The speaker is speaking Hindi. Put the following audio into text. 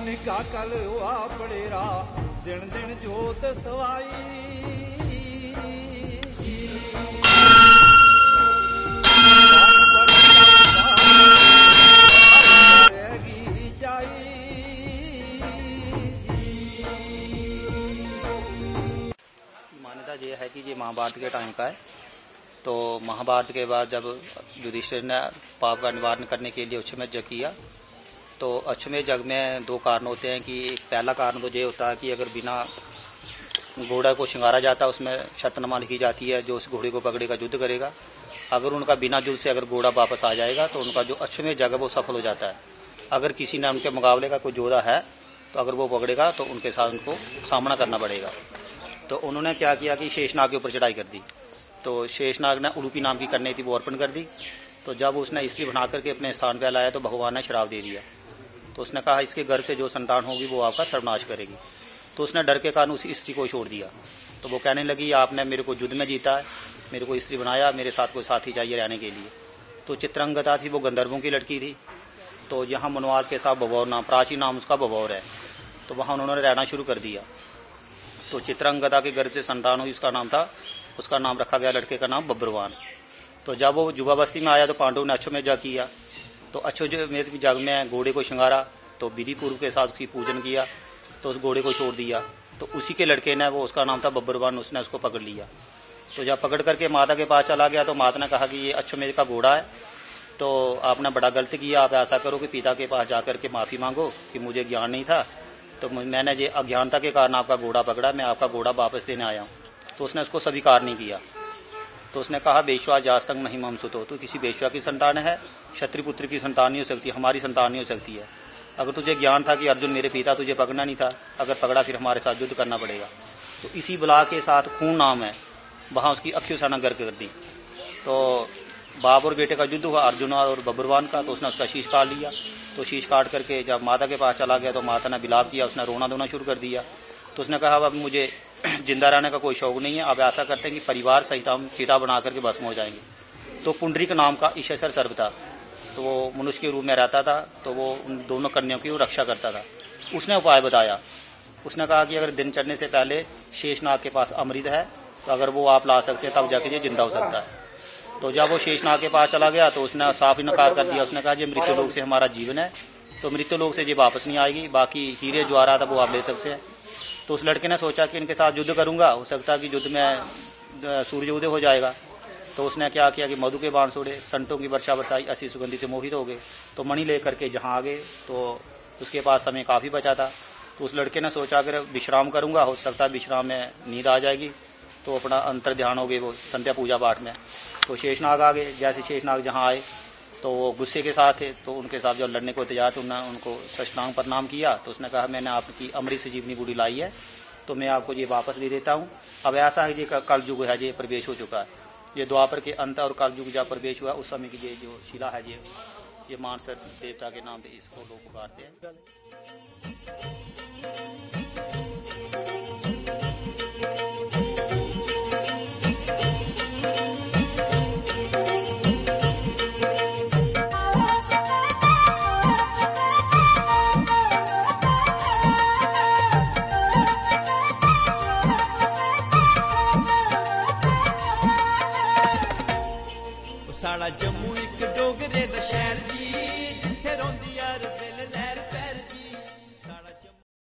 निका कल हुआ पड़ेरा दिन दिन जोत सवाई मान्यता ये है कि ये महाभारत के टाइम का है। तो महाभारत के बाद जब युधिष्ठिर ने पाप का निवारण करने के लिए अश्वमेध यज्ञ किया, तो अश्वमेध यज्ञ में दो कारण होते हैं कि एक पहला कारण तो ये होता है कि अगर बिना घोड़ा को श्रृंगारा जाता है उसमें शर्तनामा लिखी जाती है, जो उस घोड़े को पकड़ेगा युद्ध करेगा। अगर उनका बिना युद्ध से अगर घोड़ा वापस आ जाएगा तो उनका जो अश्वमेध यज्ञ है वो सफल हो जाता है। अगर किसी ने उनके मुकाबले का कोई योद्धा है तो अगर वो पकड़ेगा तो उनके साथ उनको सामना करना पड़ेगा। तो उन्होंने क्या किया कि शेषनाग के ऊपर चढ़ाई कर दी। तो शेषनाग ने उलूपी नाम की कन्या थी वो अर्पण कर दी। तो जब उसने स्त्री बना करके अपने स्थान पर लाया तो भगवान ने श्राप दे दिया। तो उसने कहा इसके गर्भ से जो संतान होगी वो आपका सर्वनाश करेगी। तो उसने डर के कारण उस स्त्री को छोड़ दिया। तो वो कहने लगी आपने मेरे को युद्ध में जीता है, मेरे को स्त्री बनाया, मेरे साथ कोई साथी चाहिए रहने के लिए। तो चित्रांगदा थी, वो गंधर्वों की लड़की थी। तो यहाँ मनवाल के साथ बभौर नाम, प्राचीन नाम उसका बभौर है। तो वहाँ उन्होंने रहना शुरू कर दिया। तो चित्रांगदा के गर्भ से संतान हुई, उसका नाम रखा गया लड़के का नाम बब्रुवान। तो जब वो युवावस्थी में आया तो पांडवों ने अश्वमेध यज्ञ किया। तो अश्वमेध यज्ञ में घोड़े को श्रृंगारा, तो विधि पूर्व के साथ उसकी पूजन किया, तो उस घोड़े को छोड़ दिया। तो उसी के लड़के ने, वो उसका नाम था बब्रुवान, उसने उसको पकड़ लिया। तो जब पकड़ करके माता के पास चला गया तो माता ने कहा कि ये अश्वमेध का घोड़ा है, तो आपने बड़ा गलत किया, आप ऐसा करो कि पिता के पास जाकर के माफी मांगो कि मुझे ज्ञान नहीं था, तो मैंने ये अज्ञानता के कारण आपका घोड़ा पकड़ा, मैं आपका घोड़ा वापस देने आया हूँ। तो उसने उसको स्वीकार नहीं किया। तो उसने कहा बेश्वा जास्तंग नहीं ममसुतो, तो किसी बेश्वा की संतान है, क्षत्रिय पुत्र की संतान नहीं हो सकती, हमारी संतान नहीं हो सकती है। अगर तुझे ज्ञान था कि अर्जुन मेरे पिता, तुझे पकड़ना नहीं था, अगर पकड़ा फिर हमारे साथ युद्ध करना पड़ेगा। तो इसी बला के साथ खून नाम है, वहाँ उसकी अक्षु सेना गर्क कर दी। तो बाप और बेटे का युद्ध हुआ, अर्जुन और बब्रुवान का। तो उसने उसका शीश काट लिया। तो शीश काट करके जब माता के पास चला गया तो माता ने विलाप किया, उसने रोना धोना शुरू कर दिया। तो उसने कहा अब मुझे जिंदा रहने का कोई शौक नहीं है, अब ऐसा करते हैं कि परिवार सहित हम चिता बना करके भस्म हो जाएंगे। तो पुंडरीक नाम का ईशेश्वर सर्प था, तो वो मनुष्य के रूप में रहता था। तो वो उन दोनों कन्याओं की रक्षा करता था। उसने उपाय बताया। उसने कहा कि अगर दिन चढ़ने से पहले शेषनाग के पास अमृत है तो अगर वो आप ला सकते हैं तब जाके ये जिंदा हो सकता है। तो जब वो शेषनाग के पास चला गया तो उसने साफ इनकार कर दिया। उसने कहा ये मृत्यु लोक से हमारा जीवन है, तो मृत्यु लोक से ये वापस नहीं आएगी, बाकी हीरे ज्वारा था वो आप ले सकते हैं। तो उस लड़के ने सोचा कि इनके साथ युद्ध करूंगा, हो सकता है कि युद्ध में सूर्य उदय हो जाएगा। तो उसने क्या किया कि मधु के बाण छोड़े, संतों की वर्षा बरसाई, ऐसी सुगंधी से मोहित हो गए। तो मणि लेकर के जहाँ आ गए तो उसके पास समय काफ़ी बचा था। तो उस लड़के ने सोचा अगर विश्राम करूंगा, हो सकता है विश्राम में नींद आ जाएगी, तो अपना अंतर ध्यान हो गए वो संध्या पूजा पाठ में। तो शेषनाग आ गए। जैसे शेषनाग जहाँ आए तो वो गुस्से के साथ थे, तो उनके साथ जब लड़ने को तैयार थे उन्होंने उनको साष्टांग प्रणाम किया। तो उसने कहा मैंने आपकी अमृत से जीवनी बूढ़ी लाई है, तो मैं आपको ये वापस दे देता हूँ। अब ऐसा है ये कल युग है, ये प्रवेश हो चुका है। ये द्वापर के अंत और कल युग जब प्रवेश हुआ उस समय की ये जो शिला है ये मानसर देवता के नाम पे इसको लोग पुकारते हैं। साड़ा जम्मू एक डोगरे दा शहर जी, जिथे रोंदी